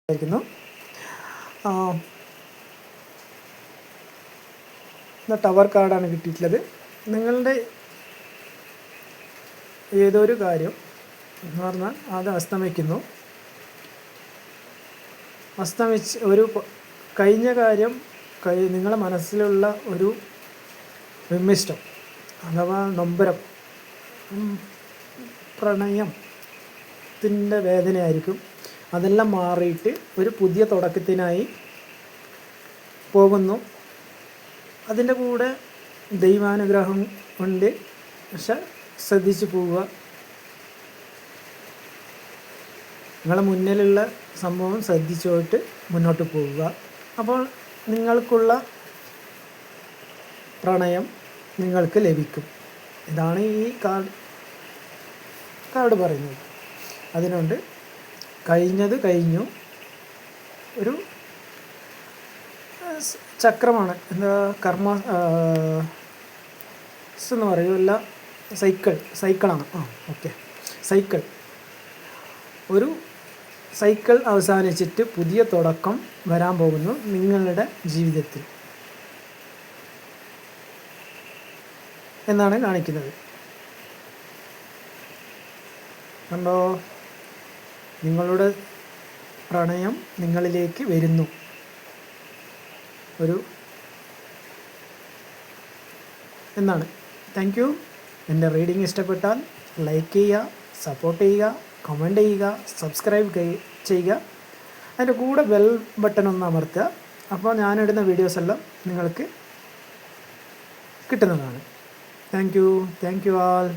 ായിരിക്കുന്നു. Tower കാർഡാണ് കിട്ടിയിട്ടുള്ളത്. നിങ്ങളുടെ ഏതൊരു കാര്യം എന്ന് പറഞ്ഞാൽ അത് അസ്തമിക്കുന്നു. അസ്തമിച്ച് ഒരു കഴിഞ്ഞ കാര്യം നിങ്ങളുടെ മനസ്സിലുള്ള ഒരു വിമ്മിഷ്ടം അഥവാ നൊമ്പരം, പ്രണയത്തിൻ്റെ വേദനയായിരിക്കും. അതെല്ലാം മാറിയിട്ട് ഒരു പുതിയ തുടക്കത്തിനായി പോകുന്നു. അതിൻ്റെ കൂടെ ദൈവാനുഗ്രഹം ഉണ്ട്. പക്ഷെ ശ്രദ്ധിച്ചു പോവുക. നിങ്ങളെ മുന്നിലുള്ള സംഭവം ശ്രദ്ധിച്ചുപോയിട്ട് മുന്നോട്ട് പോവുക. അപ്പോൾ നിങ്ങൾക്കുള്ള പ്രണയം നിങ്ങൾക്ക് ലഭിക്കും. ഇതാണ് ഈ കാർഡ് പറയുന്നത്. അതിനുണ്ട് കഴിഞ്ഞത് കഴിഞ്ഞു. ഒരു ചക്രമാണ്, എന്താ എന്ന് പറയുമല്ല, സൈക്കിളാണ്. ഓക്കെ, ഒരു സൈക്കിൾ അവസാനിച്ചിട്ട് പുതിയ തുടക്കം വരാൻ പോകുന്നു നിങ്ങളുടെ ജീവിതത്തിൽ എന്നാണ് കാണിക്കുന്നത്. കണ്ടോ, നിങ്ങളുടെ പ്രണയം നിങ്ങളിലേക്ക് വരുന്നു. എന്നാണ്. Thank you. എൻ്റെ റീഡിങ് ഇഷ്ടപ്പെട്ടാൽ ലൈക്ക് ചെയ്യുക, സപ്പോർട്ട് ചെയ്യുക, കമൻറ്റ് ചെയ്യുക, സബ്സ്ക്രൈബ് ചെയ്യുക. അതിൻ്റെ കൂടെ ബെൽ ബട്ടൺ ഒന്ന് അമർത്തുക. അപ്പോൾ ഞാനിടുന്ന വീഡിയോസ് എല്ലാം നിങ്ങൾക്ക് കിട്ടുന്നതാണ്. Thank you all.